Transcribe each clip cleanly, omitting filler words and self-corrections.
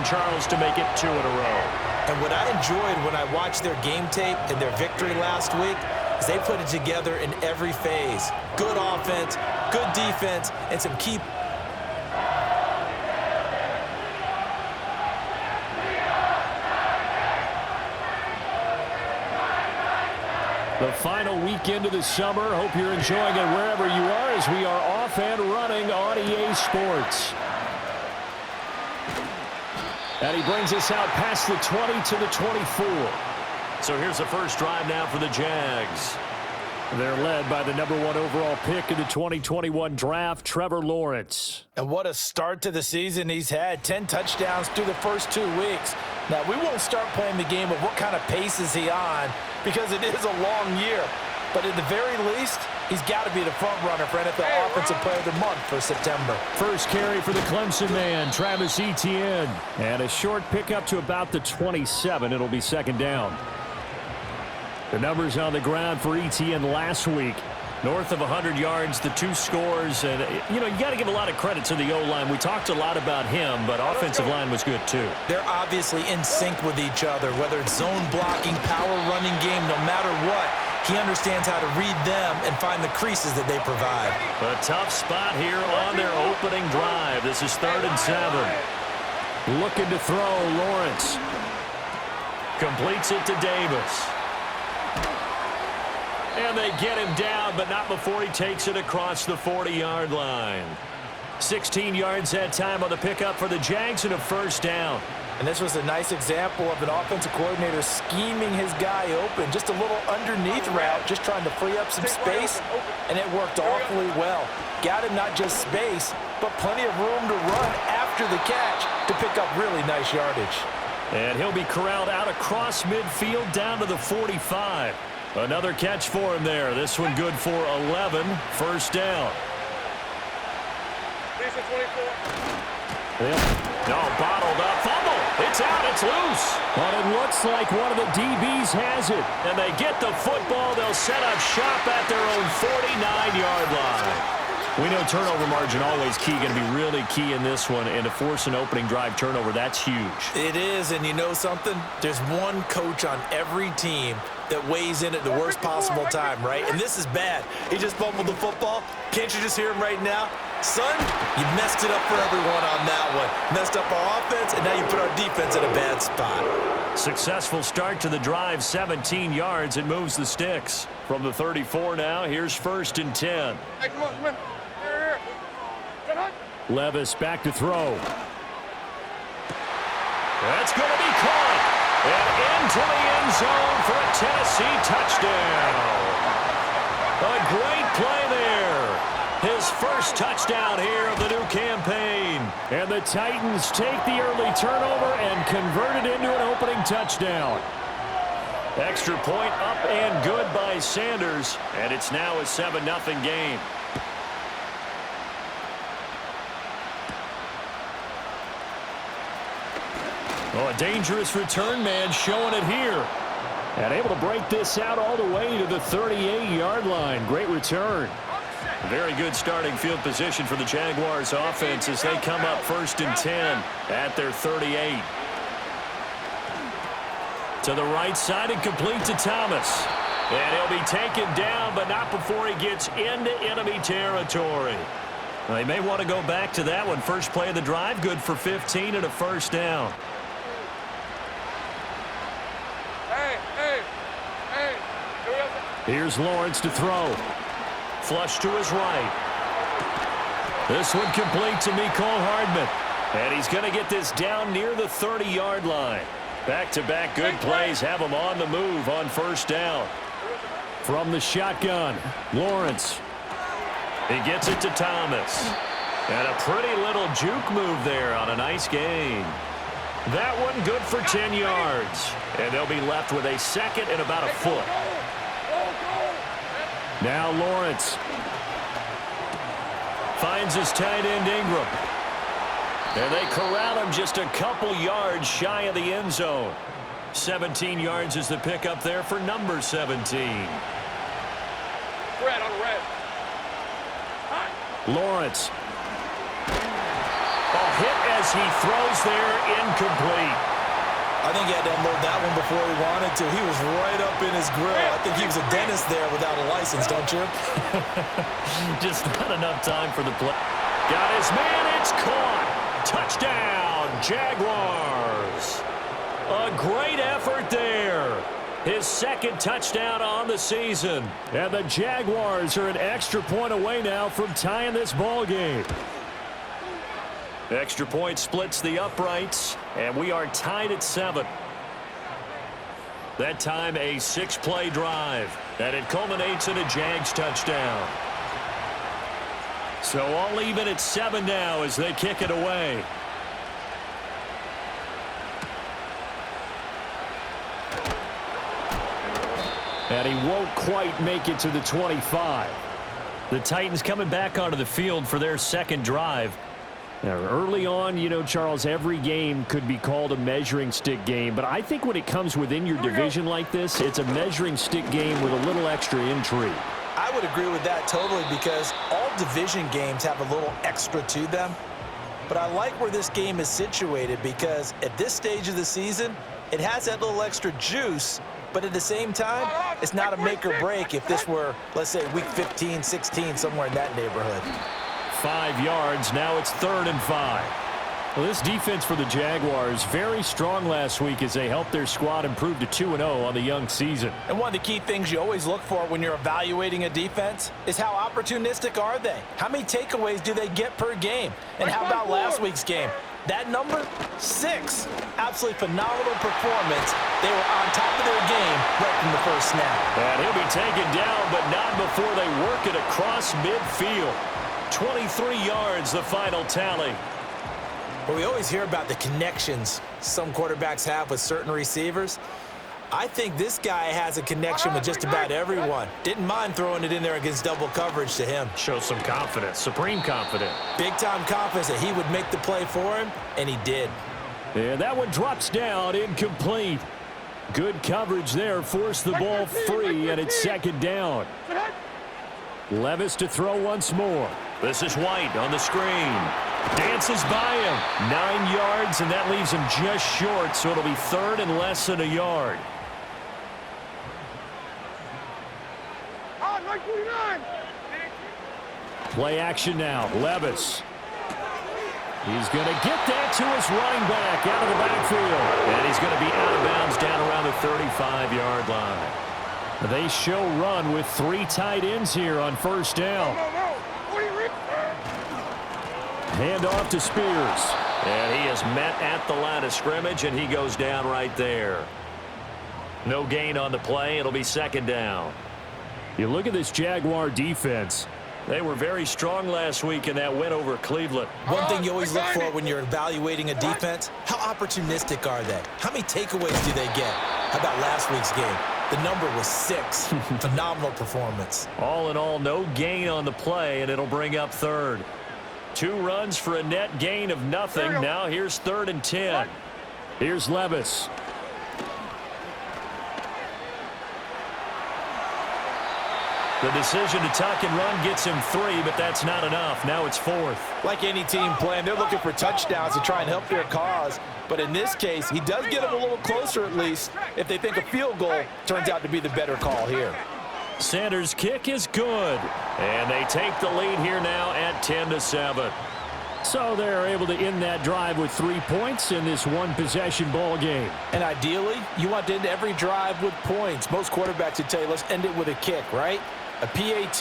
Charles to make it 2 in a row. And what I enjoyed when I watched their game tape and their victory last week is they put it together in every phase. Good offense, good defense, and some key. The final weekend of the summer. Hope you're enjoying it wherever you are as we are off and running on EA Sports. And he brings us out past the 20 to the 24. So here's the first drive now for the Jags. They're led by the #1 overall pick in the 2021 draft, Trevor Lawrence. And what a start to the season he's had. 10 touchdowns through the first 2 weeks. Now, we won't start playing the game of what kind of pace is he on because it is a long year. But at the very least, he's got to be the front runner for NFL Offensive Player of the Month for September. First carry for the Clemson man, Travis Etienne. And a short pickup to about the 27. It'll be second down. The numbers on the ground for Etienne last week. North of 100 yards, the 2 scores. And, you got to give a lot of credit to the O-line. We talked a lot about him, but offensive line was good too. They're obviously in sync with each other, whether it's zone blocking, power running game, no matter what. He understands how to read them and find the creases that they provide. A tough spot here on their opening drive. This is 3rd and 7. Looking to throw, Lawrence. Completes it to Davis. And they get him down, but not before he takes it across the 40-yard line. 16 yards that time on the pickup for the Jags and a first down. And this was a nice example of an offensive coordinator scheming his guy open. Just a little underneath route, just trying to free up some space, and it worked awfully well. Got him not just space, but plenty of room to run after the catch to pick up really nice yardage. And he'll be corralled out across midfield down to the 45. Another catch for him there. This one good for 11. First down. No, bottled up. Fumble. It's out. It's loose. But it looks like one of the DBs has it. And they get the football. They'll set up shop at their own 49-yard line. We know turnover margin always key, going to be really key in this one. And to force an opening drive turnover, that's huge. It is, and you know something? There's one coach on every team that weighs in at the worst possible time, right? And this is bad. He just fumbled the football. Can't you just hear him right now? Son, you messed it up for everyone on that one. Messed up our offense, and now you put our defense in a bad spot. Successful start to the drive, 17 yards. It moves the sticks. From the 34 now, here's 1st and 10. Hey, come on. Levis back to throw. That's going to be caught. And into the end zone for a Tennessee touchdown. A great play there. His first touchdown here of the new campaign. And the Titans take the early turnover and convert it into an opening touchdown. Extra point up and good by Sanders. And it's now a 7-0 game. Oh, a dangerous return man showing it here. And able to break this out all the way to the 38-yard line. Great return. Very good starting field position for the Jaguars offense as they come up 1st and 10 at their 38. To the right side and complete to Thomas. And he'll be taken down, but not before he gets into enemy territory. Well, they may want to go back to that one. First play of the drive, good for 15 and a first down. Here's Lawrence to throw. Flush to his right. This one complete to Mecole Hardman. And he's going to get this down near the 30-yard line. Back-to-back good plays have him on the move on first down. From the shotgun, Lawrence. He gets it to Thomas. And a pretty little juke move there on a nice gain. That one good for 10 yards. And they'll be left with a second and about a foot. Now Lawrence finds his tight end Ingram. And they corral him just a couple yards shy of the end zone. 17 yards is the pickup there for number 17. Red on red. Lawrence. A hit as he throws there, incomplete. I think he had to unload that one before he wanted to. He was right up in his grill. I think he was a dentist there without a license, don't you? Just not enough time for the play. Got his man. It's caught. Touchdown, Jaguars. A great effort there. His second touchdown on the season. And the Jaguars are an extra point away now from tying this ball game. Extra point splits the uprights, and we are tied at 7. That time a 6-play drive, and it culminates in a Jags touchdown. So all even at 7 now as they kick it away. And he won't quite make it to the 25. The Titans coming back onto the field for their second drive. Now, early on, you know, Charles, every game could be called a measuring stick game, but I think when it comes within your division like this, it's a measuring stick game with a little extra intrigue. I would agree with that totally because all division games have a little extra to them. But I like where this game is situated because at this stage of the season, it has that little extra juice, but at the same time, it's not a make or break if this were, let's say, week 15, 16, somewhere in that neighborhood. 5 yards. Now it's 3rd and 5. Well, this defense for the Jaguars, very strong last week as they helped their squad improve to 2-0 on the young season. And one of the key things you always look for when you're evaluating a defense is how opportunistic are they? How many takeaways do they get per game? And how about last week's game? That number, 6. Absolutely phenomenal performance. They were on top of their game right from the first snap. And he'll be taken down, but not before they work it across midfield. 23 yards, the final tally. Well, we always hear about the connections some quarterbacks have with certain receivers. I think this guy has a connection with just about everyone. Didn't mind throwing it in there against double coverage to him. Shows some confidence, supreme confidence. Big-time confidence that he would make the play for him, and he did. And that one drops down, incomplete. Good coverage there, forced the ball free, and it's 2nd down. Levis to throw once more. This is White on the screen. Dances by him. 9 yards, and that leaves him just short, so it'll be 3rd and less than a yard. Play action now. Levis. He's going to get that to his running back out of the backfield. And he's going to be out of bounds down around the 35-yard line. They show run with 3 tight ends here on 1st down. Hand off to Spears. And he is met at the line of scrimmage, and he goes down right there. No gain on the play. It'll be 2nd down. You look at this Jaguar defense. They were very strong last week in that win over Cleveland. One thing you always look for when you're evaluating a defense, how opportunistic are they? How many takeaways do they get? How about last week's game? The number was 6. Phenomenal performance. All in all, no gain on the play, and it'll bring up 3rd. 2 runs for a net gain of nothing. Now here's 3rd and 10. Here's Levis. The decision to tuck and run gets him 3, but that's not enough. Now it's 4th. Like any team playing, they're looking for touchdowns to try and help their cause. But in this case, he does get them a little closer at least if they think a field goal turns out to be the better call here. Sanders' kick is good. And they take the lead here now at 10-7. So they're able to end that drive with 3 points in this one-possession ball game. And ideally, you want to end every drive with points. Most quarterbacks would tell you, let's end it with a kick, right? A PAT,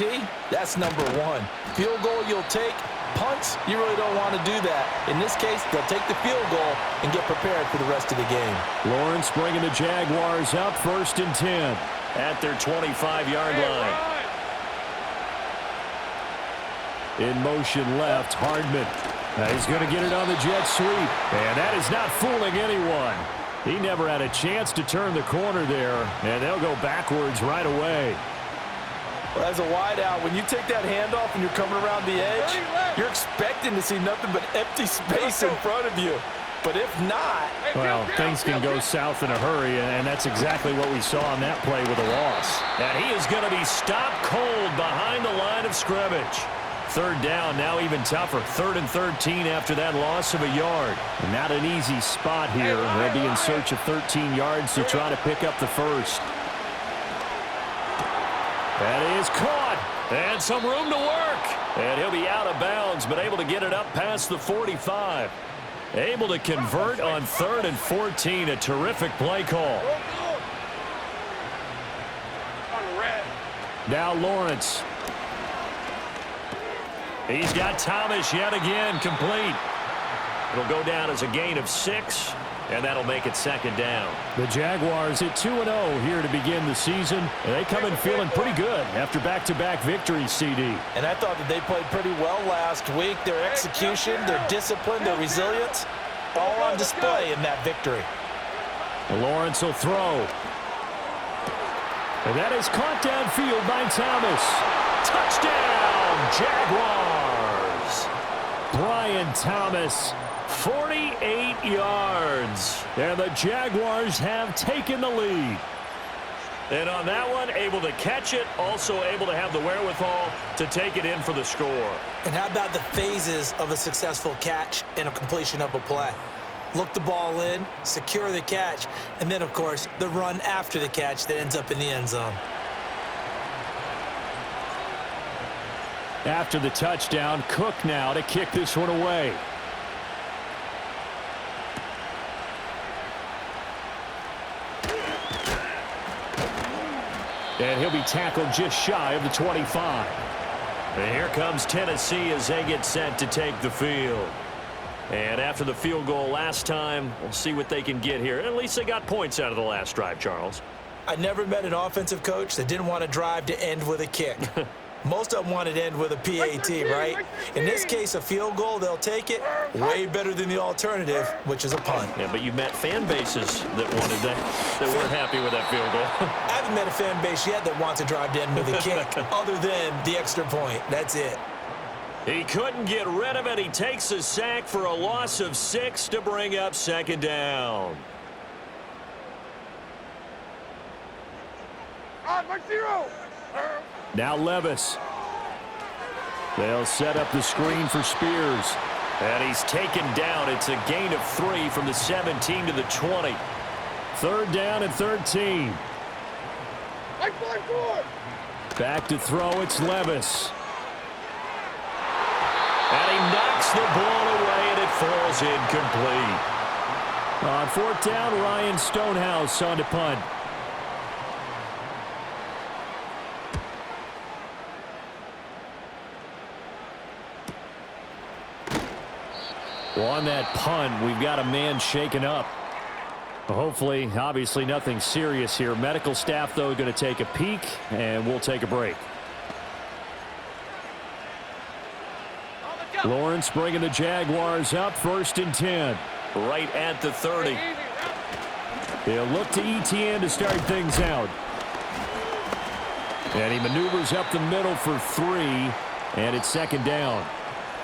that's number 1. Field goal you'll take. Punts, you really don't want to do that. In this case, they'll take the field goal and get prepared for the rest of the game. Lawrence bringing the Jaguars up 1st and 10 at their 25-yard line. In motion left, Hardman. Now he's going to get it on the jet sweep. And that is not fooling anyone. He never had a chance to turn the corner there, and they'll go backwards right away. Well, as a wideout, when you take that handoff and you're coming around the edge, you're expecting to see nothing but empty space in front of you. But if not... Well, things can go south in a hurry, and that's exactly what we saw on that play with a loss. And he is going to be stopped cold behind the line of scrimmage. third down now even tougher. 3rd and 13 after that loss of a yard. And not an easy spot here. They'll be in search of 13 yards to try to pick up the first. That is caught. And some room to work. And he'll be out of bounds, but able to get it up past the 45. Able to convert on 3rd and 14. A terrific play call. Now Lawrence. He's got Thomas yet again complete. It'll go down as a gain of 6, and that'll make it 2nd down. The Jaguars at 2-0 here to begin the season. And they come in feeling pretty good after back-to-back victories, CD. And I thought that they played pretty well last week. Their execution, their discipline, their resilience, all on display in that victory. Lawrence will throw. And that is caught downfield by Thomas. Touchdown, Jaguars. Brian Thomas, 48 yards. And the Jaguars have taken the lead. And on that one, able to catch it, also able to have the wherewithal to take it in for the score. And how about the phases of a successful catch and a completion of a play? Look the ball in, secure the catch, and then, of course, the run after the catch that ends up in the end zone. After the touchdown, Cook now to kick this one away. And he'll be tackled just shy of the 25. And here comes Tennessee as they get set to take the field. And after the field goal last time, we'll see what they can get here. At least they got points out of the last drive, Charles. I never met an offensive coach that didn't want to drive to end with a kick. Most of them want it to end with a PAT, right? In this case, a field goal, they'll take it. Way better than the alternative, which is a punt. Yeah, but you've met fan bases that wanted that weren't happy with that field goal. I haven't met a fan base yet that wants to drive to end with a kick, other than the extra point. That's it. He couldn't get rid of it. He takes a sack for a loss of 6 to bring up 2nd down. Now Levis. They'll set up the screen for Spears. And he's taken down. It's a gain of 3 from the 17 to the 20. 3rd down and 13. Back to throw. It's Levis. And he knocks the ball away, and it falls incomplete. On 4th down, Ryan Stonehouse on to punt. Well, on that punt, we've got a man shaken up. Hopefully, obviously nothing serious here. Medical staff, though, going to take a peek, and we'll take a break. Lawrence bringing the Jaguars up, 1st and 10. Right at the 30. They'll look to Etienne to start things out. And he maneuvers up the middle for 3, and it's 2nd down.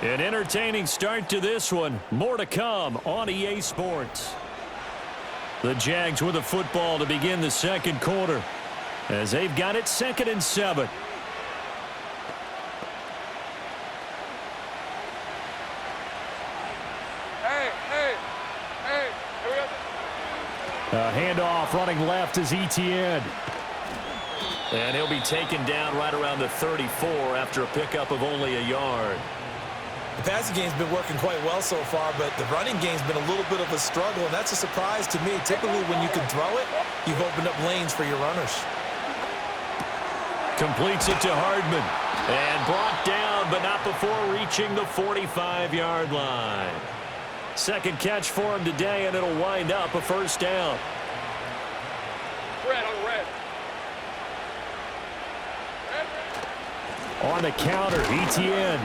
An entertaining start to this one. More to come on EA Sports. The Jags with the football to begin the 2nd quarter, as they've got it 2nd and 7. A handoff running left is Etienne. And he'll be taken down right around the 34 after a pickup of only a yard. The passing game's been working quite well so far, but the running game's been a little bit of a struggle, and that's a surprise to me. Typically, when you can throw it, you've opened up lanes for your runners. Completes it to Hardman. And brought down, but not before reaching the 45-yard line. 2nd catch for him today, and it'll wind up a 1st down. Red. On the counter, Etienne.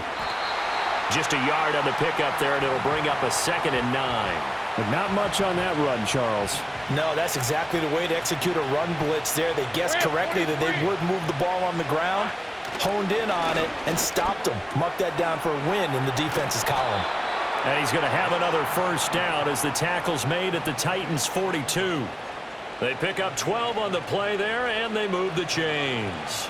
Just a yard on the pickup there, and it'll bring up a 2nd and 9. But not much on that run, Charles. No, that's exactly the way to execute a run blitz there. They guessed correctly that they would move the ball on the ground, honed in on it, and stopped them. Marked that down for a win in the defense's column. And he's going to have another 1st down as the tackle's made at the Titans' 42. They pick up 12 on the play there, and they move the chains.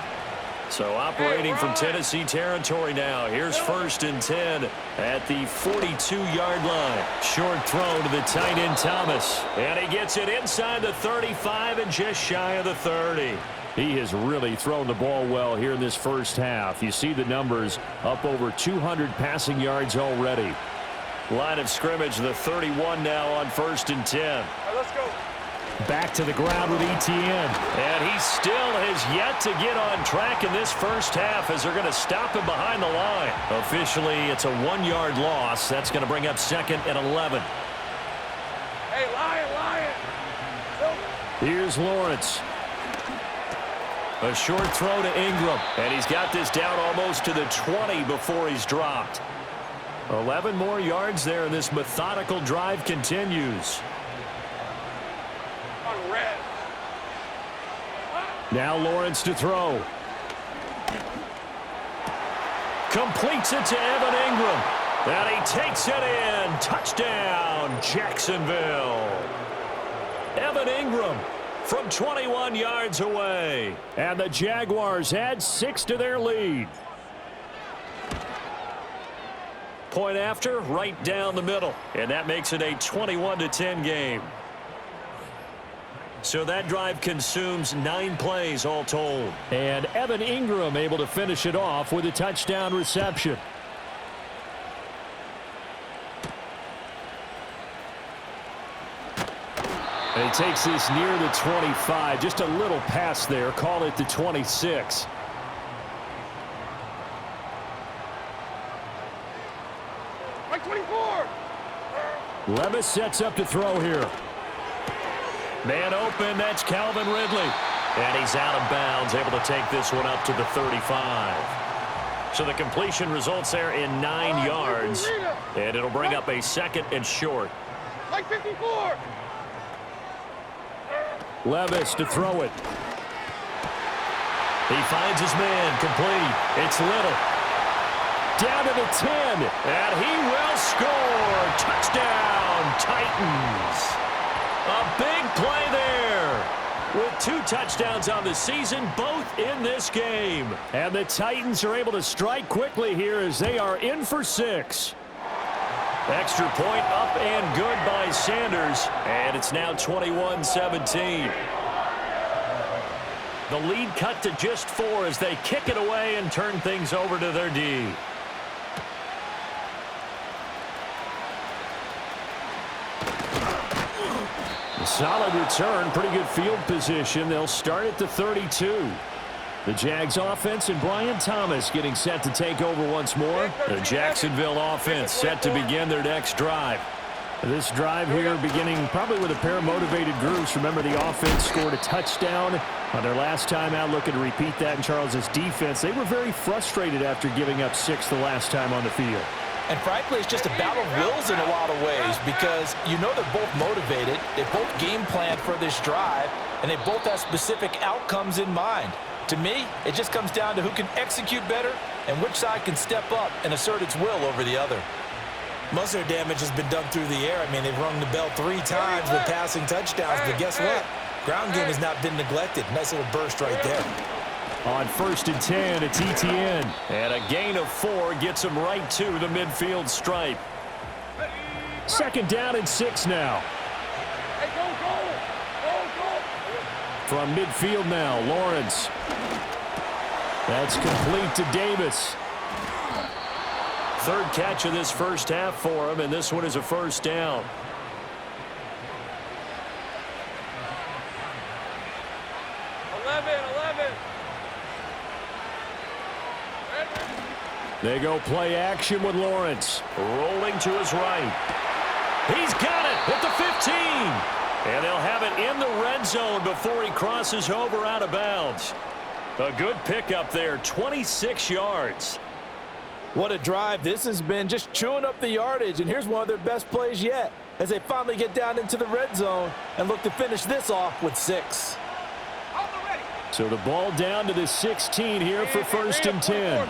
So operating from Tennessee territory now. Here's 1st and 10 at the 42-yard line. Short throw to the tight end Thomas. And he gets it inside the 35 and just shy of the 30. He has really thrown the ball well here in this first half. You see the numbers, up over 200 passing yards already. Line of scrimmage, the 31 now on 1st and 10. All right, let's go. Back to the ground with Etienne. And he still has yet to get on track in this first half as they're going to stop him behind the line. Officially, it's a 1-yard loss. That's going to bring up 2nd and 11. Hey, Lion. Here's Lawrence. A short throw to Ingram. And he's got this down almost to the 20 before he's dropped. 11 more yards there, and this methodical drive continues. On red. Now Lawrence to throw. Completes it to Evan Ingram. And he takes it in. Touchdown, Jacksonville. Evan Ingram from 21 yards away. And the Jaguars add 6 to their lead. Point after, right down the middle. And that makes it a 21-10 game. So that drive consumes 9 plays all told. And Evan Ingram able to finish it off with a touchdown reception. And he takes this near the 25. Just a little pass there. Call it the 26. Like 24. Levis sets up to throw here. Man open, that's Calvin Ridley. And he's out of bounds, able to take this one up to the 35. So the completion results there in 9 yards. And it'll bring up a 2nd and short. Like 54. Levis to throw it. He finds his man, complete. It's Little. Down to the 10. And he will score. Touchdown, Titans. A big play there. With 2 touchdowns on the season, both in this game. And the Titans are able to strike quickly here as they are in for 6. Extra point up and good by Sanders. And it's now 21-17. The lead cut to just 4 as they kick it away and turn things over to their D. Solid return, pretty good field position. They'll start at the 32. The Jags offense and Brian Thomas getting set to take over once more. The Jacksonville offense set to begin their next drive. This drive here beginning probably with a pair of motivated groups. Remember, the offense scored a touchdown on their last time out, looking to repeat that in Charles's defense. They were very frustrated after giving up 6 the last time on the field. And frankly, it's just a battle of wills in a lot of ways because you know they're both motivated, they both game planned for this drive, and they both have specific outcomes in mind. To me, it just comes down to who can execute better and which side can step up and assert its will over the other. Most of their damage has been done through the air. I mean, they've rung the bell 3 times with passing touchdowns, but guess what? Ground game has not been neglected. Nice little burst right there. On 1st and 10, it's Etienne. And a gain of 4 gets him right to the midfield stripe. 2nd down and 6 now. Hey, go. From midfield now, Lawrence. That's complete to Davis. 3rd catch of this first half for him, and this one is a 1st down. They go play action with Lawrence. Rolling to his right. He's got it at the 15. And they'll have it in the red zone before he crosses over out of bounds. A good pickup there, 26 yards. What a drive this has been, just chewing up the yardage. And here's one of their best plays yet as they finally get down into the red zone and look to finish this off with 6. So the ball down to the 16 here for 1st and 10.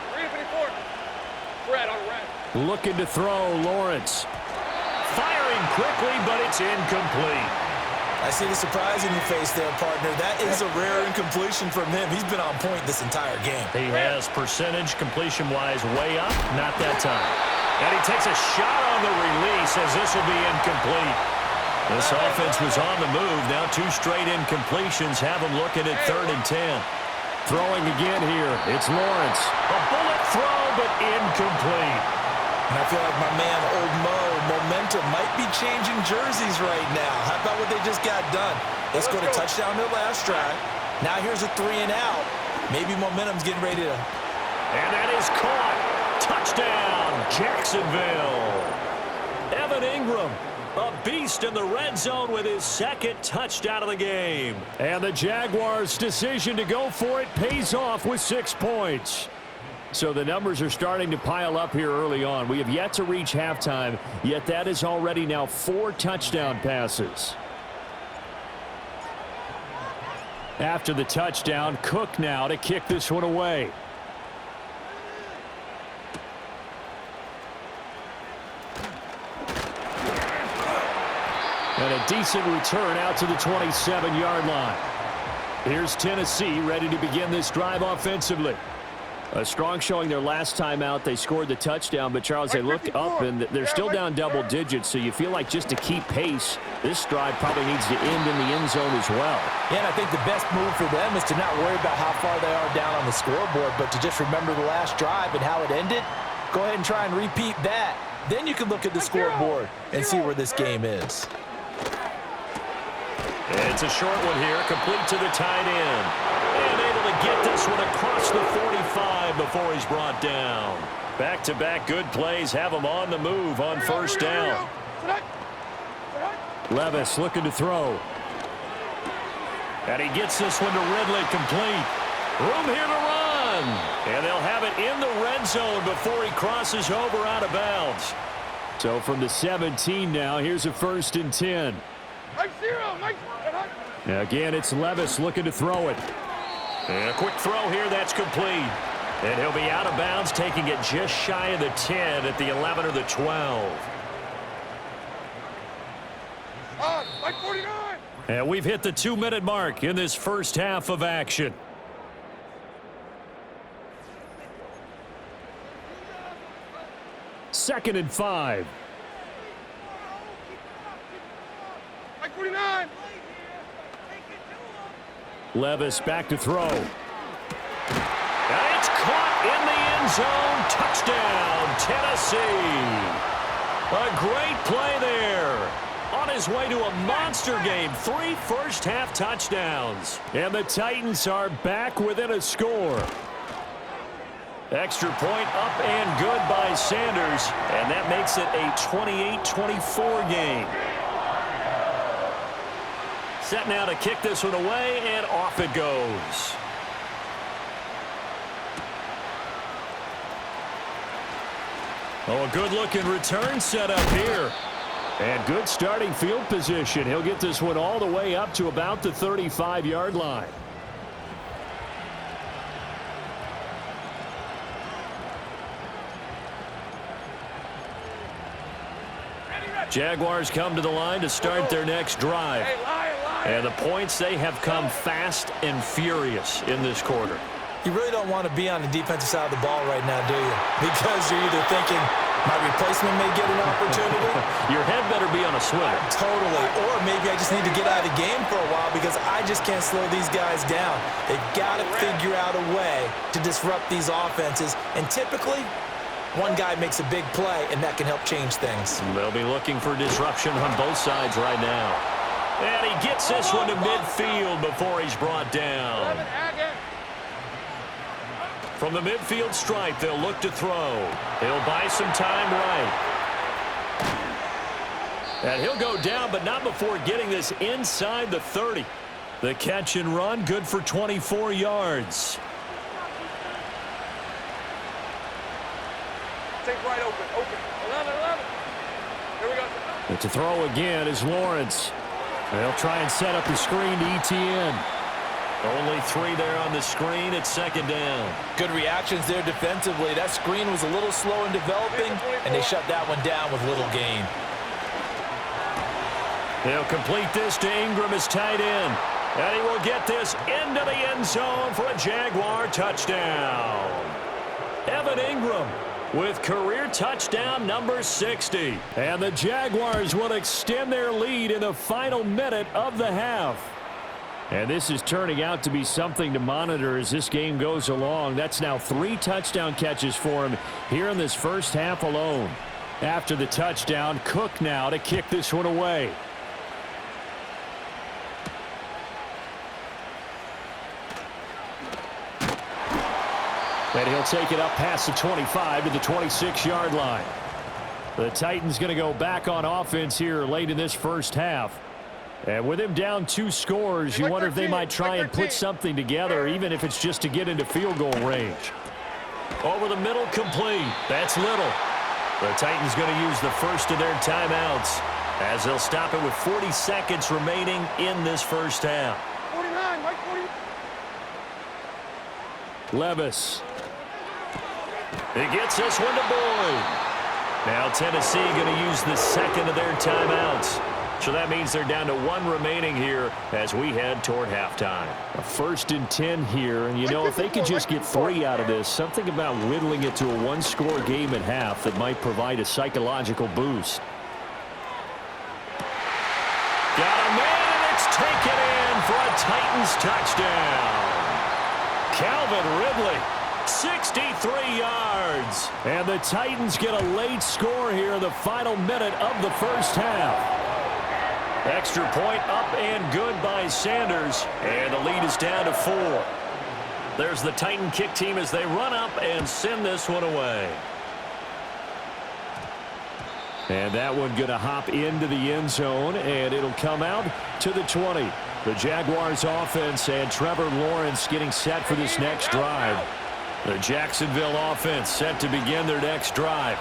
Looking to throw, Lawrence. Firing quickly, but it's incomplete. I see the surprise in your face there, partner. That is a rare incompletion from him. He's been on point this entire game. He has percentage completion-wise way up. Not that time. And he takes a shot on the release as this will be incomplete. This offense was on the move. Now 2 straight incompletions have them looking at 3rd and 10. Throwing again here. It's Lawrence. A bullet throw, but incomplete. And I feel like my man, Old Mo, momentum might be changing jerseys right now. How about what they just got done? They scored a touchdown in the last drive. Now here's a 3 and out. Maybe momentum's getting ready to... And that is caught. Touchdown, Jacksonville. Evan Ingram, a beast in the red zone with his 2nd touchdown of the game. And the Jaguars' decision to go for it pays off with 6 points. So the numbers are starting to pile up here early on. We have yet to reach halftime, yet that is already now 4 touchdown passes. After the touchdown, Cook now to kick this one away. And a decent return out to the 27-yard line. Here's Tennessee ready to begin this drive offensively. A strong showing their last time out. They scored the touchdown, but Charles, they look up and they're still down double digits, so you feel like just to keep pace, this drive probably needs to end in the end zone as well. Yeah, and I think the best move for them is to not worry about how far they are down on the scoreboard, but to just remember the last drive and how it ended. Go ahead and try and repeat that. Then you can look at the scoreboard and see where this game is. It's a short one here, complete to the tight end. And able to get this one across the 45 before he's brought down. Back-to-back good plays have him on the move on 1st down. Levis looking to throw. And he gets this one to Ridley complete. Room here to run. And they'll have it in the red zone before he crosses over out of bounds. So from the 17 now, here's a 1st and 10. Again, it's Levis looking to throw it. And a quick throw here, that's complete. And he'll be out of bounds, taking it just shy of the 10 at the 11 or the 12. Like 49. And we've hit the 2-minute mark in this first half of action. Second and 5. Like 49. Levis back to throw. And it's caught in the end zone. Touchdown, Tennessee. A great play there. On his way to a monster game. 3 first-half touchdowns. And the Titans are back within a score. Extra point up and good by Sanders. And that makes it a 28-24 game. Set now to kick this one away, and off it goes. Oh, a good-looking return set up here. And good starting field position. He'll get this one all the way up to about the 35-yard line. Jaguars come to the line to start their next drive. And the points, they have come fast and furious in this quarter. You really don't want to be on the defensive side of the ball right now, do you? Because you're either thinking, my replacement may get an opportunity. Your head better be on a swivel. Totally. Or maybe I just need to get out of the game for a while because I just can't slow these guys down. They've got to figure out a way to disrupt these offenses. And typically, one guy makes a big play, and that can help change things. They'll be looking for disruption on both sides right now. And he gets this one to midfield before he's brought down. From the midfield stripe, they'll look to throw. He'll buy some time right. And he'll go down, but not before getting this inside the 30. The catch and run, good for 24 yards. Take right open. 11. Here we go. But to throw again is Lawrence. They'll try and set up the screen to ETN. Only 3 there on the screen. It's 2nd down. Good reactions there defensively. That screen was a little slow in developing, and they shut that one down with little gain. He'll complete this to Ingram as tight end. And he will get this into the end zone for a Jaguar touchdown. Evan Ingram with career touchdown number 60. And the Jaguars will extend their lead in the final minute of the half. And this is turning out to be something to monitor as this game goes along. That's now 3 touchdown catches for him here in this first half alone. After the touchdown, Cook now to kick this one away. And he'll take it up past the 25 to the 26-yard line. The Titans going to go back on offense here late in this first half. And with him down 2 scores, you wonder if they might try and put something together, even if it's just to get into field goal range. Over the middle, complete. That's Little. The Titans going to use the first of their timeouts as they'll stop it with 40 seconds remaining in this first half. 49, Mike 40. Levis. He gets this one to Boyd. Now Tennessee going to use the second of their timeouts. So that means they're down to 1 remaining here as we head toward halftime. A 1st and 10 here, and you know, if they could just get 3 out of this, something about whittling it to a 1-score game at half that might provide a psychological boost. Got a man, and it's taken in for a Titans touchdown. Calvin Ridley, 63 yards. And the Titans get a late score here in the final minute of the first half. Extra point up and good by Sanders, and the lead is down to 4. There's the Titan kick team as they run up and send this one away. And that one going to hop into the end zone, and it'll come out to the 20. The Jaguars offense and Trevor Lawrence getting set for this next drive. The Jacksonville offense set to begin their next drive.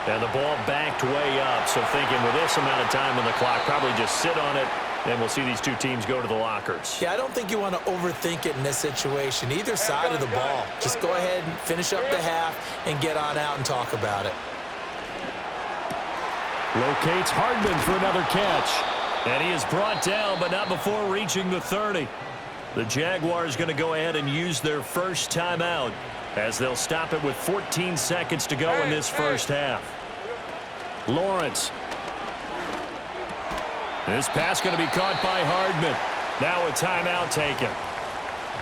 And the ball backed way up, so thinking with this amount of time on the clock, probably just sit on it, and we'll see these 2 teams go to the lockers. Yeah, I don't think you want to overthink it in this situation. Either side of the ball. Just go ahead and finish up the half and get on out and talk about it. Locates Hardman for another catch. And he is brought down, but not before reaching the 30. The Jaguars going to go ahead and use their first timeout as they'll stop it with 14 seconds to go in this first half. Lawrence. This pass going to be caught by Hardman. Now a timeout taken.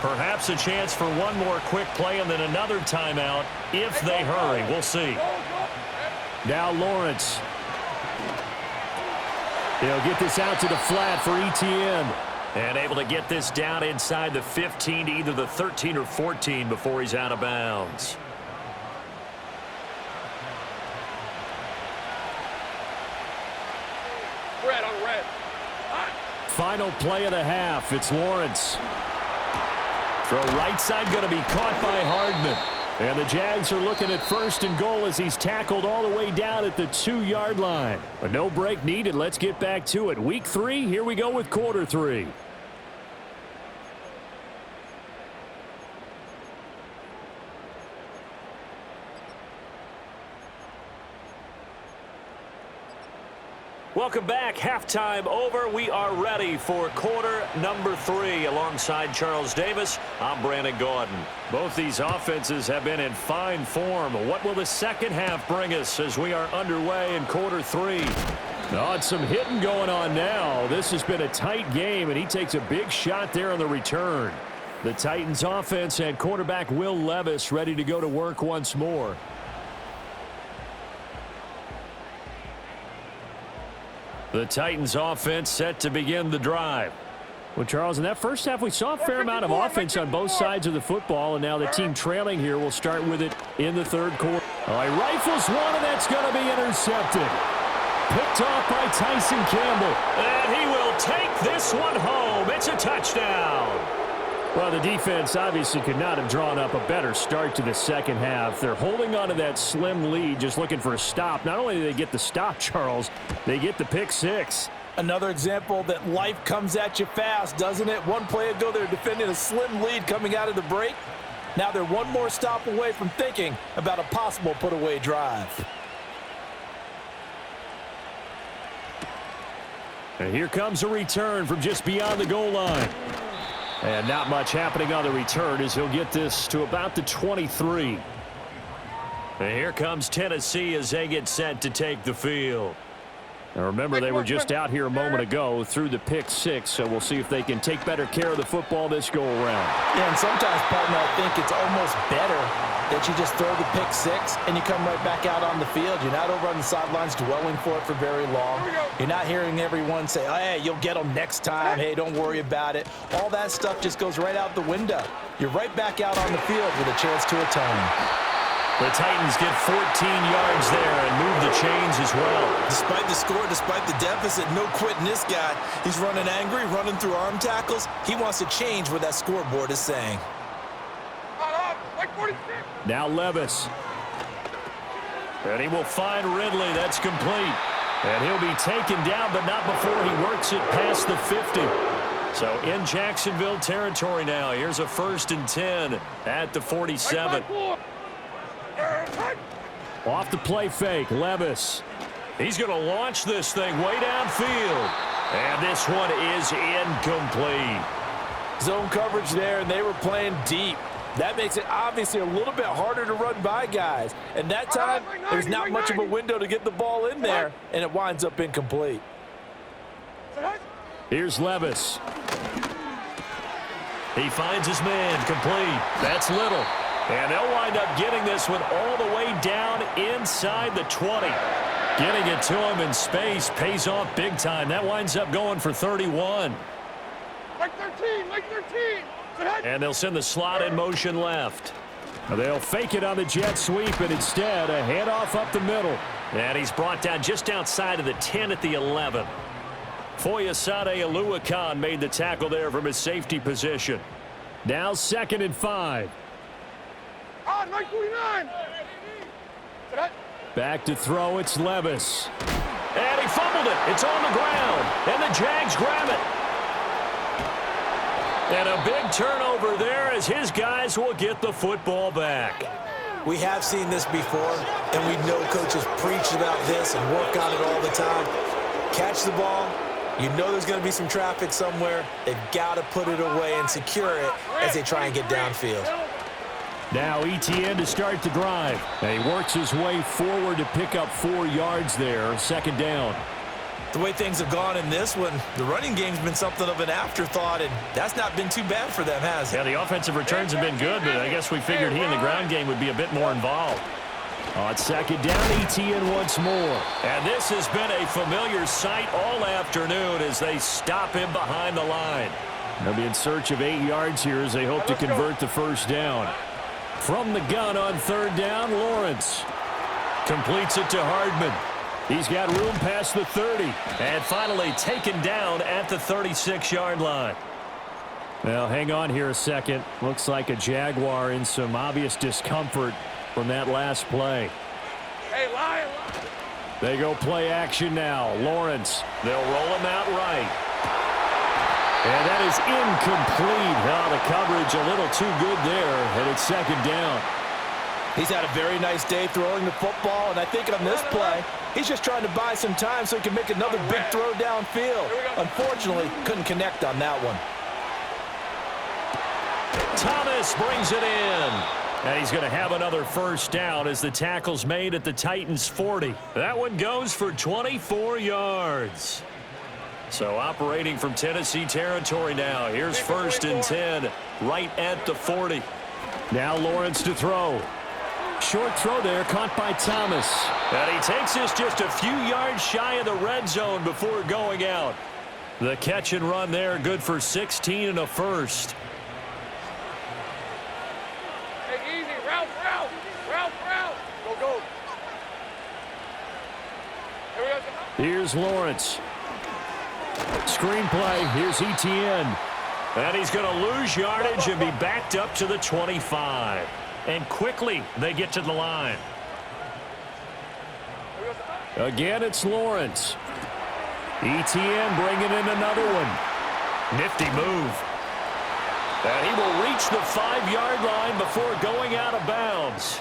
Perhaps a chance for one more quick play and then another timeout if they hurry. We'll see. Now Lawrence. He'll get this out to the flat for Etienne. And able to get this down inside the 15 to either the 13 or 14 before he's out of bounds. Red on red. Final play of the half. It's Lawrence. Throw right side going to be caught by Hardman. And the Jags are looking at 1st and goal as he's tackled all the way down at the 2-yard line. But no break needed. Let's get back to it. Week 3, here we go with quarter 3. Welcome back. Halftime over. We are ready for quarter number 3. Alongside Charles Davis, I'm Brandon Gaudin. Both these offenses have been in fine form. What will the second half bring us as we are underway in quarter 3? Oh, it's some hitting going on now. This has been a tight game, and he takes a big shot there on the return. The Titans offense and quarterback Will Levis ready to go to work once more. The Titans offense set to begin the drive. Well, Charles, in that first half, we saw a fair amount of offense on both sides of the football, and now the team trailing here will start with it in the 3rd quarter. Oh, he rifles one, and that's going to be intercepted. Picked off by Tyson Campbell. And he will take this one home. It's a touchdown. Well, the defense obviously could not have drawn up a better start to the second half. They're holding on to that slim lead, just looking for a stop. Not only do they get the stop, Charles, they get the pick 6. Another example that life comes at you fast, doesn't it? One play ago, they're defending a slim lead coming out of the break. Now they're one more stop away from thinking about a possible put-away drive. And here comes a return from just beyond the goal line. And not much happening on the return as he'll get this to about the 23. And here comes Tennessee as they get set to take the field. Now remember, they were just out here a moment ago through the pick six, so we'll see if they can take better care of the football this go-around. Yeah, and sometimes, partner, I think it's almost better that you just throw the pick six and you come right back out on the field. You're not over on the sidelines dwelling for it for very long. You're not hearing everyone say, oh, hey, you'll get them next time. Hey, don't worry about it. All that stuff just goes right out the window. You're right back out on the field with a chance to atone. The Titans get 14 yards there and move the chains as well. Despite the score, despite the deficit, no quitting this guy. He's running angry, running through arm tackles. He wants to change what that scoreboard is saying. Now Levis. And he will find Ridley. That's complete. And he'll be taken down, but not before he works it past the 50. So in Jacksonville territory now. Here's a 1st and 10 at the 47. Off the play fake, Levis. He's going to launch this thing way downfield. And this one is incomplete. Zone coverage there, and they were playing deep. That makes it obviously a little bit harder to run by guys. And that time, there's not much of a window to get the ball in there, and it winds up incomplete. Here's Levis. He finds his man, complete. That's Little. And they'll wind up getting this one all the way down inside the 20. Getting it to him in space pays off big time. That winds up going for 31. Like 13, like 13. And they'll send the slot in motion left. They'll fake it on the jet sweep, and instead a handoff up the middle. And he's brought down just outside of the 10 at the 11. Foyesade Oluwakan made the tackle there from his safety position. Now 2nd and 5. On, 929. Back to throw, it's Levis. And he fumbled it. It's on the ground. And the Jags grab it. And a big turnover there as his guys will get the football back. We have seen this before, and we know coaches preach about this and work on it all the time. Catch the ball. You know there's going to be some traffic somewhere. They've got to put it away and secure it as they try and get downfield. Now Etienne to start the drive. And he works his way forward to pick up 4 yards there. 2nd down. The way things have gone in this one, the running game's been something of an afterthought, and that's not been too bad for them, has it? Yeah, the offensive returns have been good, but I guess we figured he in the ground game would be a bit more involved. On 2nd down, Etienne once more. And this has been a familiar sight all afternoon as they stop him behind the line. They'll be in search of 8 yards here as they hope to convert the 1st down. From the gun on 3rd down, Lawrence completes it to Hardman. He's got room past the 30. And finally taken down at the 36-yard line. Now, hang on here a second. Looks like a Jaguar in some obvious discomfort from that last play. Hey, Lion. They go play action now. Lawrence, they'll roll him out right. And that is incomplete. Now the coverage a little too good there, and it's 2nd down. He's had a very nice day throwing the football, and I think on this play, he's just trying to buy some time so he can make another big throw downfield. Unfortunately, couldn't connect on that one. Thomas brings it in. And he's going to have another 1st down as the tackle's made at the Titans' 40. That one goes for 24 yards. So operating from Tennessee territory now. Here's 1st and 10 right at the 40. Now Lawrence to throw. Short throw there, caught by Thomas. And he takes this just a few yards shy of the red zone before going out. The catch and run there, good for 16 and a 1st. Hey, easy. Route. Go, go. Here we go. Here's Lawrence. Screenplay, here's Etienne. And he's going to lose yardage and be backed up to the 25. And quickly they get to the line. Again, it's Lawrence. Etienne bringing in another one. Nifty move. And he will reach the 5-yard line before going out of bounds.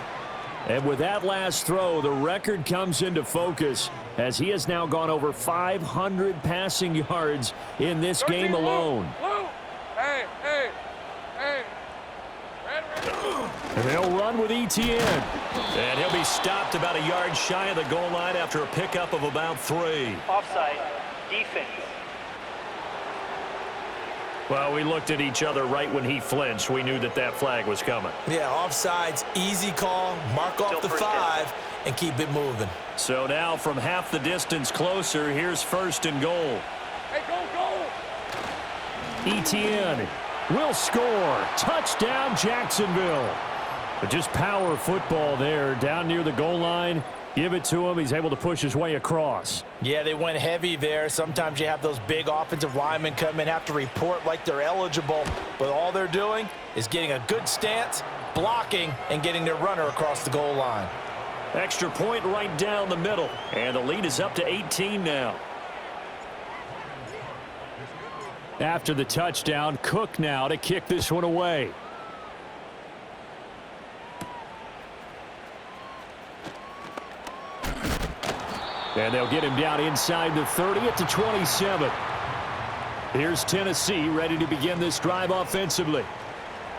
And with that last throw, the record comes into focus as he has now gone over 500 passing yards in this game alone. Hey. And they'll run with ETN. And he'll be stopped about a yard shy of the goal line after a pickup of about 3. Offside, defense. Well, we looked at each other right when he flinched. We knew that that flag was coming. Yeah, offsides, easy call, mark off the 5, and keep it moving. So now from half the distance closer, here's 1st and goal. Hey, go! ETN will score. Touchdown, Jacksonville. But just power football there down near the goal line. Give it to him. He's able to push his way across. Yeah, they went heavy there. Sometimes you have those big offensive linemen come in, have to report like they're eligible. But all they're doing is getting a good stance, blocking, and getting their runner across the goal line. Extra point right down the middle. And the lead is up to 18 now. After the touchdown, Cook now to kick this one away. And they'll get him down inside the 30 at the 27. Here's Tennessee ready to begin this drive offensively.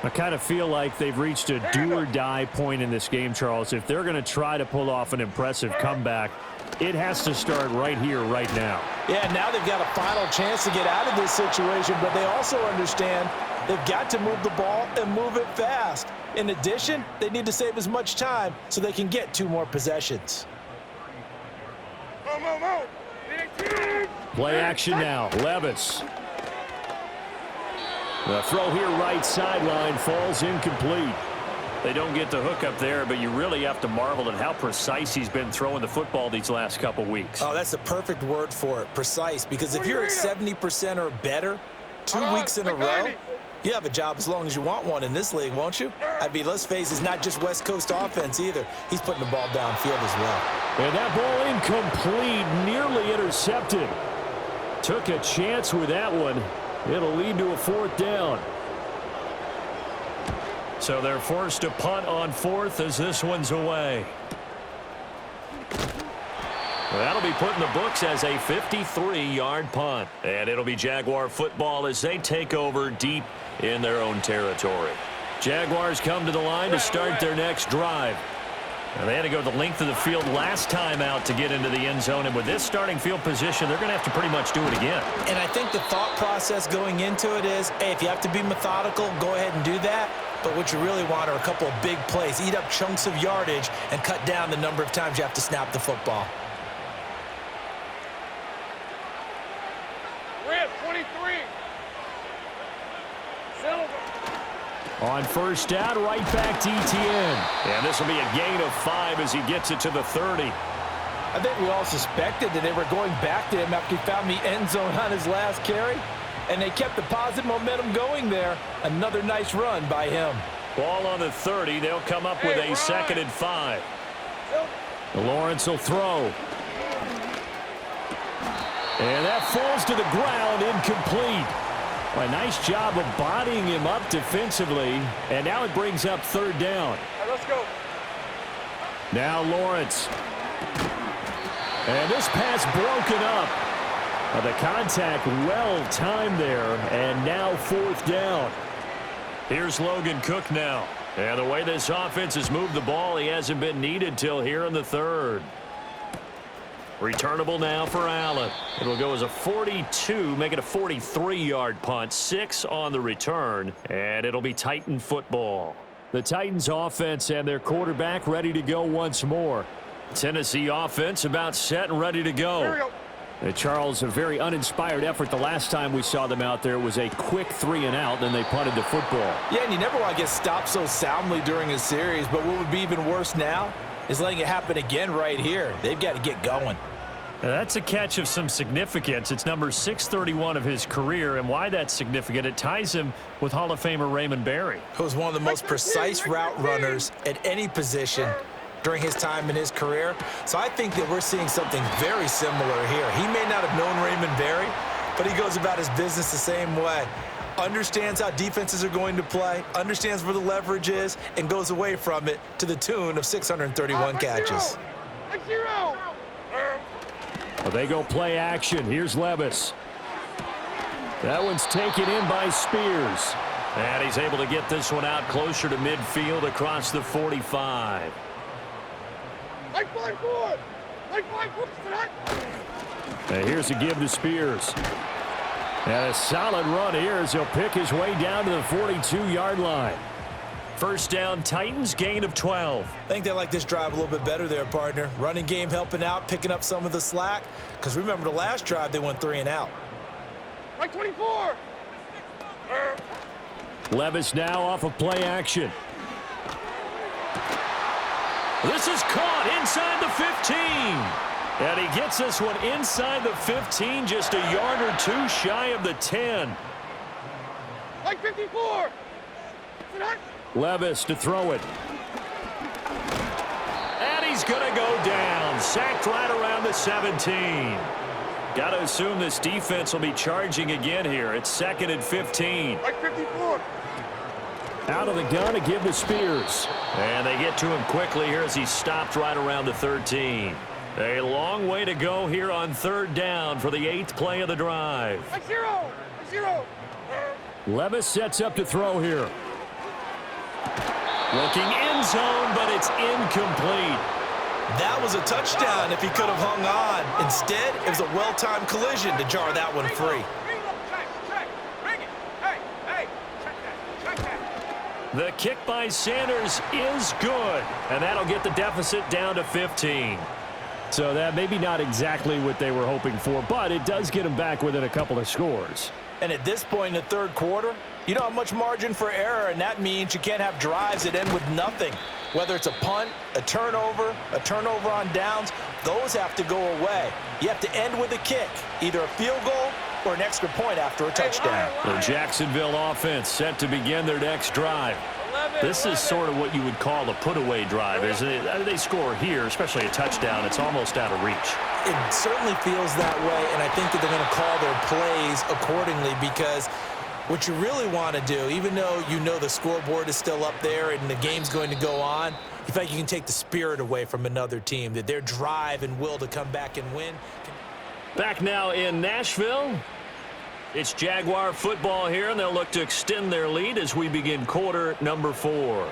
I kind of feel like they've reached a do-or-die point in this game, Charles. If they're going to try to pull off an impressive comeback, it has to start right here, right now. Yeah, now they've got a final chance to get out of this situation, but they also understand they've got to move the ball and move it fast. In addition, they need to save as much time so they can get 2 more possessions. Play action now. Levis. The throw here right sideline falls incomplete. They don't get the hook up there, but you really have to marvel at how precise he's been throwing the football these last couple weeks. Oh, that's the perfect word for it, precise, because if you're at 70% or better 2 weeks in a row, you have a job as long as you want one in this league, won't you? I mean, let's face it, it's not just West Coast offense either. He's putting the ball downfield as well. And that ball incomplete, nearly intercepted. Took a chance with that one. It'll lead to a 4th down. So they're forced to punt on 4th as this one's away. Well, that'll be put in the books as a 53-yard punt. And it'll be Jaguar football as they take over deep in their own territory. Jaguars come to the line to start their next drive. Now, they had to go the length of the field last time out to get into the end zone. And with this starting field position, they're going to have to pretty much do it again. And I think the thought process going into it is, hey, if you have to be methodical, go ahead and do that. But what you really want are a couple of big plays. Eat up chunks of yardage and cut down the number of times you have to snap the football. Red 23. Silver. On 1st down, right back to ETN. And this will be a gain of 5 as he gets it to the 30. I think we all suspected that they were going back to him after he found the end zone on his last carry. And they kept the positive momentum going there. Another nice run by him. Ball on the 30. They'll come up with a 2nd and 5. Lawrence will throw. And that falls to the ground, incomplete. Well, a nice job of bodying him up defensively. And now it brings up 3rd down. Right, let's go. Now Lawrence. And this pass broken up. The contact well timed there. And now 4th down. Here's Logan Cook now. And the way this offense has moved the ball, he hasn't been needed till here in the 3rd. Returnable now for Allen. It'll go as a 42, make it a 43-yard punt. 6 on the return, and it'll be Titan football. The Titans offense and their quarterback ready to go once more. Tennessee offense about set and ready to go. Charles, a very uninspired effort the last time we saw them out there. It was a quick 3-and-out, then they punted the football. Yeah, and you never want to get stopped so soundly during a series, but what would be even worse now is letting it happen again right here. They've got to get going. Now that's a catch of some significance. It's number 631 of his career, and why that's significant, it ties him with Hall of Famer Raymond Berry. Who was one of the most precise route runners at any position during his time in his career. So I think that we're seeing something very similar here. He may not have known Raymond Berry, but he goes about his business the same way. understands how defenses are going to play, understands where the leverage is, and goes away from it to the tune of 631 catches. Well, they go play action. Here's Levis. That one's taken in by Spears. And he's able to get this one out closer to midfield across the 45. And here's a give to Spears. And a solid run here as he'll pick his way down to the 42-yard line. First down, Titans, gain of 12. I think they like this drive a little bit better there, partner. Running game helping out, picking up some of the slack. Because remember, the last drive, they went 3 and out. Right 24. Levis now off of play action. This is caught inside the 15. And he gets this one inside the 15, just a yard or two shy of the 10. Right 54. Levis to throw it. And he's going to go down. Sacked right around the 17. Got to assume this defense will be charging again here. It's 2nd and 15. Right 54. Out of the gun to give to Spears. And they get to him quickly here as he stopped right around the 13. A long way to go here on 3rd down for the 8th play of the drive. Right 0. Levis sets up to throw here. Looking end zone, but it's incomplete. That was a touchdown if he could have hung on. Instead, it was a well-timed collision to jar that one free. The kick by Sanders is good, and that'll get the deficit down to 15. So that maybe not exactly what they were hoping for, but it does get them back within a couple of scores. And at this point in the 3rd quarter, you don't have much margin for error, and that means you can't have drives that end with nothing. Whether it's a punt, a turnover on downs, those have to go away. You have to end with a kick, either a field goal or an extra point after a touchdown. The Jacksonville offense set to begin their next drive. This is sort of what you would call a put-away drive, isn't it? They score here, especially a touchdown. It's almost out of reach. It certainly feels that way, and I think that they're going to call their plays accordingly because what you really want to do, even though you know the scoreboard is still up there and the game's going to go on, you feel like you can take the spirit away from another team, that their drive and will to come back and win. Back now in Nashville. It's Jaguar football here, and they'll look to extend their lead as we begin quarter number 4.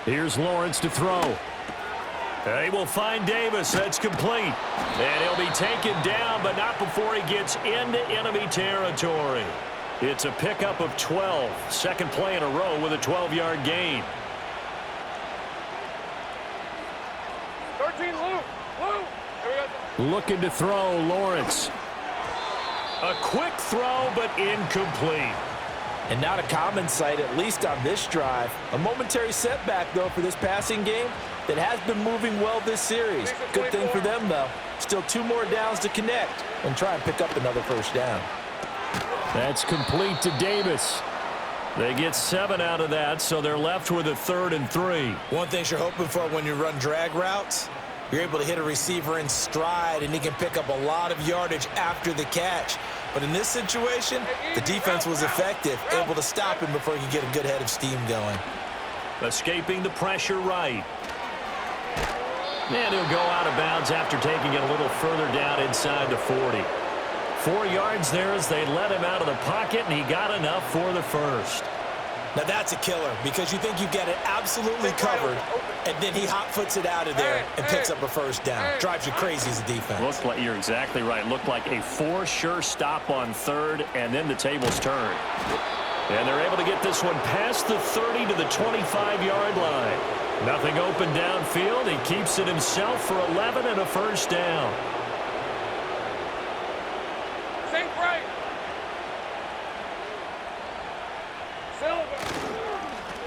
Here's Lawrence to throw. They will find Davis. That's complete. And he'll be taken down, but not before he gets into enemy territory. It's a pickup of 12. 2nd play in a row with a 12-yard gain. 13, Lou. Looking to throw, Lawrence. A quick throw, but incomplete. And not a common sight, at least on this drive. A momentary setback, though, for this passing game that has been moving well this series. Good thing for them, though. Still 2 more downs to connect and try and pick up another 1st down. That's complete to Davis. They get 7 out of that, so they're left with a 3rd and 3. One thing you're hoping for when you run drag routes, you're able to hit a receiver in stride, and he can pick up a lot of yardage after the catch. But in this situation, the defense was effective, able to stop him before he could get a good head of steam going. Escaping the pressure right. And he'll go out of bounds after taking it a little further down inside the 40. 4 yards there as they let him out of the pocket, and he got enough for the 1st. Now that's a killer because you think you get it absolutely covered, and then he hot-foots it out of there and picks up a 1st down. Drives you crazy as a defense. Looks like you're exactly right. Looked like a for sure stop on 3rd, and then the tables turn. And they're able to get this one past the 30 to the 25-yard line. Nothing open downfield. He keeps it himself for 11 and a 1st down.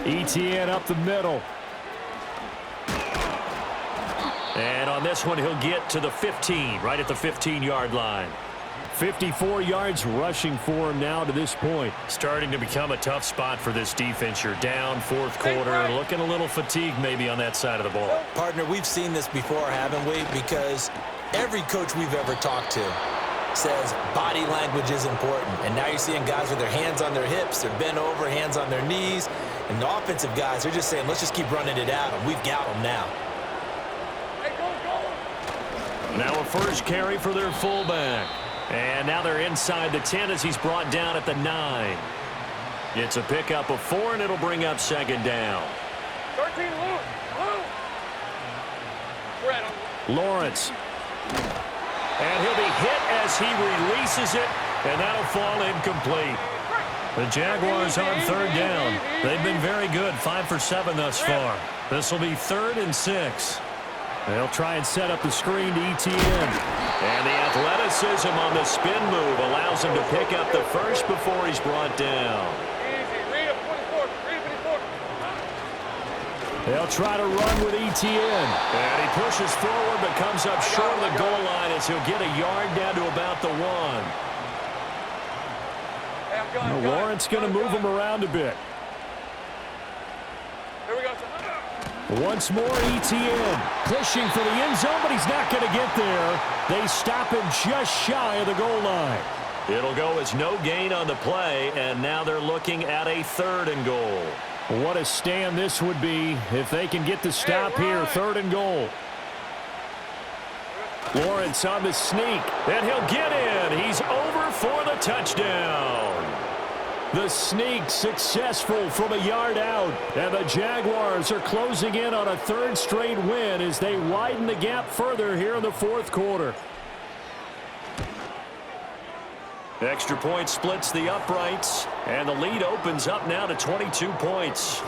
ETN up the middle. And on this one, he'll get to the 15, right at the 15-yard line. 54 yards rushing for him now to this point. Starting to become a tough spot for this defense. You're down 4th quarter, looking a little fatigued maybe on that side of the ball. Partner, we've seen this before, haven't we? Because every coach we've ever talked to says body language is important. And now you're seeing guys with their hands on their hips, they're bent over, hands on their knees. And the offensive guys, they're just saying, let's just keep running it at them. We've got them now. Now a first carry for their fullback. And now they're inside the 10 as he's brought down at the 9. It's a pickup of 4, and it'll bring up second down. 13, Luke. Lawrence. And he'll be hit as he releases it, and that'll fall incomplete. The Jaguars on third down. They've been very good, 5 for 7 thus far. This will be 3rd and 6. They'll try and set up the screen to ETN. And the athleticism on the spin move allows him to pick up the first before he's brought down. They'll try to run with ETN. And he pushes forward but comes up short of the goal line as he'll get a yard down to about the 1. Lawrence going to move him around a bit. Once more, ETN pushing for the end zone, but he's not going to get there. They stop him just shy of the goal line. It'll go as no gain on the play, and now they're looking at a 3rd and goal. What a stand this would be if they can get the stop here, 3rd and goal. Lawrence on the sneak, and he'll get in. He's over for the touchdown. The sneak successful from a yard out, and the Jaguars are closing in on a 3rd straight win as they widen the gap further here in the 4th quarter. Extra point splits the uprights, and the lead opens up now to 22 points.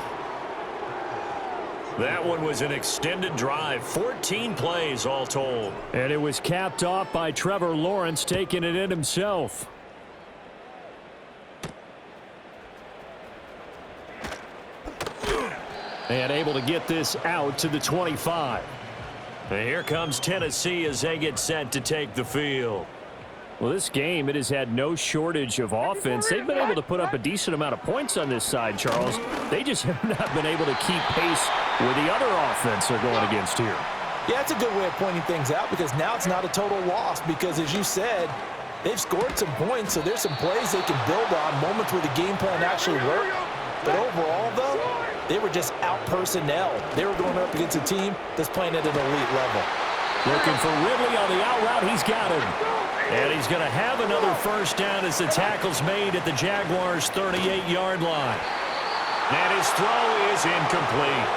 That one was an extended drive, 14 plays all told. And it was capped off by Trevor Lawrence taking it in himself. And able to get this out to the 25. And here comes Tennessee as they get set to take the field. Well, this game, it has had no shortage of offense. They've been able to put up a decent amount of points on this side, Charles. They just have not been able to keep pace with the other offense they're going against here. Yeah, it's a good way of pointing things out because now it's not a total loss because, as you said, they've scored some points, so there's some plays they can build on, moments where the game plan actually worked. But overall, though, they were just out-personnel. They were going up against a team that's playing at an elite level. Looking for Ridley on the out route. He's got him. And he's going to have another first down as the tackle's made at the Jaguars' 38-yard line. And his throw is incomplete.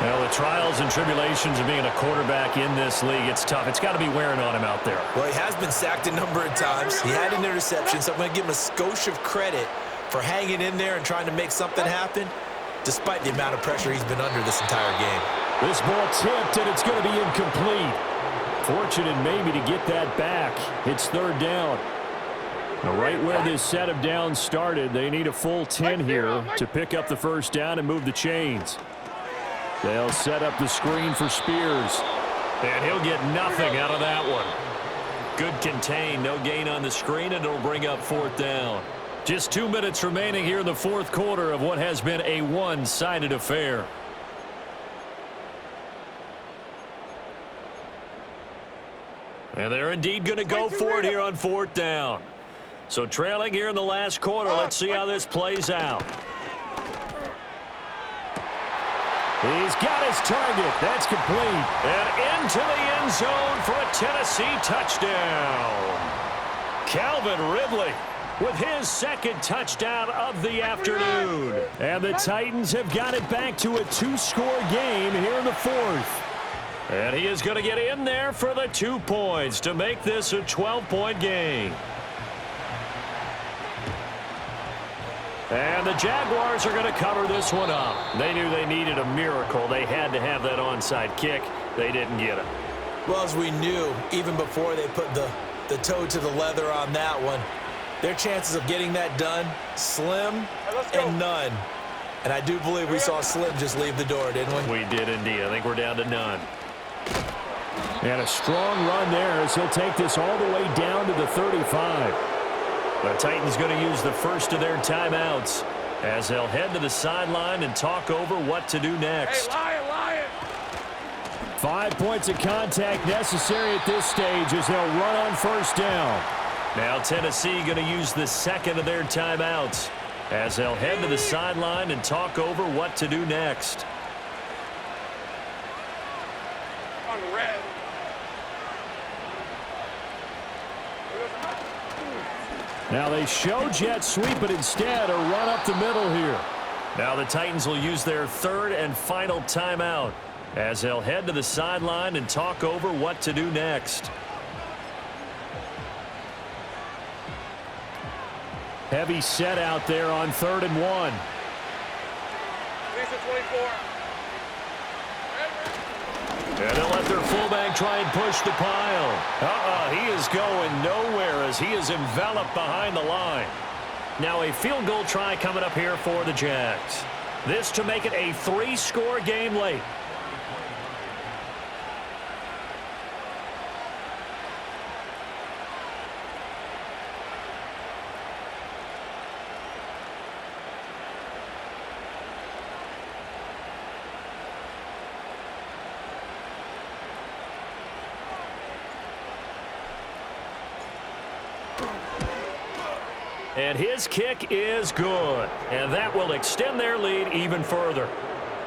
Well, the trials and tribulations of being a quarterback in this league, it's tough. It's got to be wearing on him out there. Well, he has been sacked a number of times. He had an interception, so I'm going to give him a skosh of credit for hanging in there and trying to make something happen, despite the amount of pressure he's been under this entire game. This ball tipped, and it's going to be incomplete. Fortunate maybe to get that back. It's 3rd down. Now, right where this set of downs started, they need a full 10 here to pick up the first down and move the chains. They'll set up the screen for Spears. And he'll get nothing out of that one. Good contain, no gain on the screen, and it'll bring up 4th down. Just 2 minutes remaining here in the 4th quarter of what has been a one-sided affair. And they're indeed going to go for it here on 4th down. So trailing here in the last quarter, let's see how this plays out. He's got his target. That's complete. And into the end zone for a Tennessee touchdown. Calvin Ridley with his 2nd touchdown of the afternoon. And the Titans have got it back to a 2-score game here in the 4th. And he is going to get in there for the 2 points to make this a 12-point game. And the Jaguars are going to cover this one up. They knew they needed a miracle. They had to have that onside kick. They didn't get it. Well, as we knew, even before they put the toe to the leather on that one, their chances of getting that done, slim and none. And I do believe we saw Slim just leave the door, didn't we? We did indeed. I think we're down to none. And a strong run there as he'll take this all the way down to the 35. The Titans going to use the first of their timeouts as they'll head to the sideline and talk over what to do next. Hey, Lion! 5 points of contact necessary at this stage as they'll run on first down. Now Tennessee going to use the second of their timeouts as they'll head to the sideline and talk over what to do next. On the red. Now they show jet sweep, but instead a run up the middle here. Now the Titans will use their third and final timeout as they'll head to the sideline and talk over what to do next. Heavy set out there on 3rd and 1. Lisa 24. And they'll let their fullback try and push the pile. He is going nowhere as he is enveloped behind the line. Now a field goal try coming up here for the Jags. This to make it a 3-score game late. And his kick is good. And that will extend their lead even further.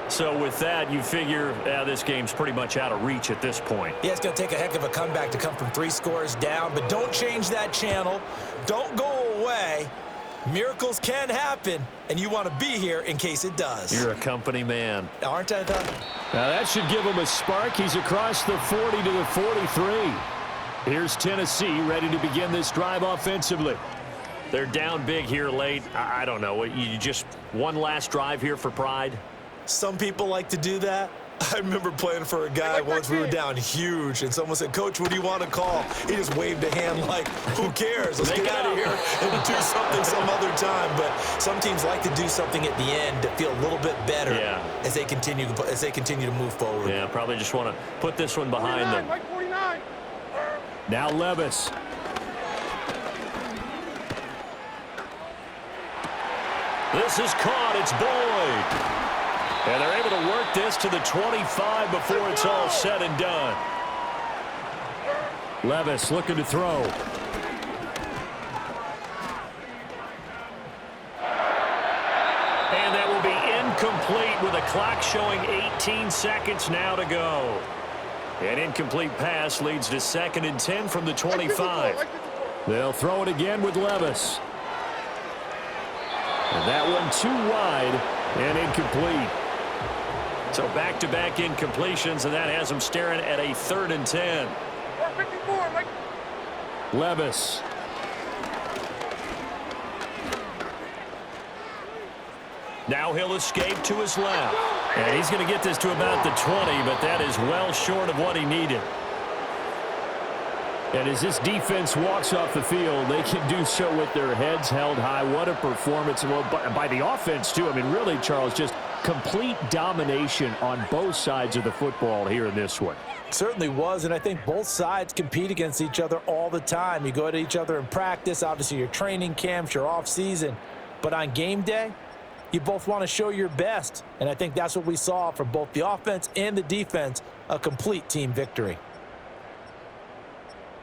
So with that, you figure this game's pretty much out of reach at this point. Yeah, it's going to take a heck of a comeback to come from 3 scores down. But don't change that channel. Don't go away. Miracles can happen. And you want to be here in case it does. You're a company man. Aren't I, though? Now that should give him a spark. He's across the 40 to the 43. Here's Tennessee ready to begin this drive offensively. They're down big here late. I don't know. You just one last drive here for pride? Some people like to do that. I remember playing for a guy once. We were down huge, and someone said, "Coach, what do you want to call?" He just waved a hand like, "Who cares? Let's get out of here and do something some other time." But some teams like to do something at the end to feel a little bit better as they continue to move forward. Yeah, probably just want to put this one behind them. Mike 49. Now Levis. This is caught. It's Boyd. And they're able to work this to the 25 before it's all said and done. Levis looking to throw. And that will be incomplete with a clock showing 18 seconds now to go. An incomplete pass leads to 2nd and 10 from the 25. They'll throw it again with Levis. And that one too wide and incomplete. So back-to-back incompletions, and that has them staring at a 3rd and 10. 54, Mike. Levis. Now he'll escape to his left. And he's going to get this to about the 20, but that is well short of what he needed. And as this defense walks off the field, they can do so with their heads held high. What a performance. Well, by the offense, too. I mean, really, Charles, just complete domination on both sides of the football here in this one. Certainly was, and I think both sides compete against each other all the time. You go at each other in practice, obviously your training camps, your off-season. But on game day, you both want to show your best. And I think that's what we saw from both the offense and the defense, a complete team victory.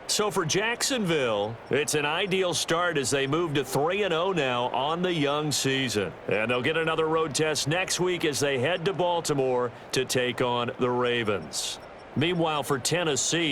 So for Jacksonville, it's an ideal start as they move to 3-0 now on the young season. And they'll get another road test next week as they head to Baltimore to take on the Ravens. Meanwhile, for Tennessee,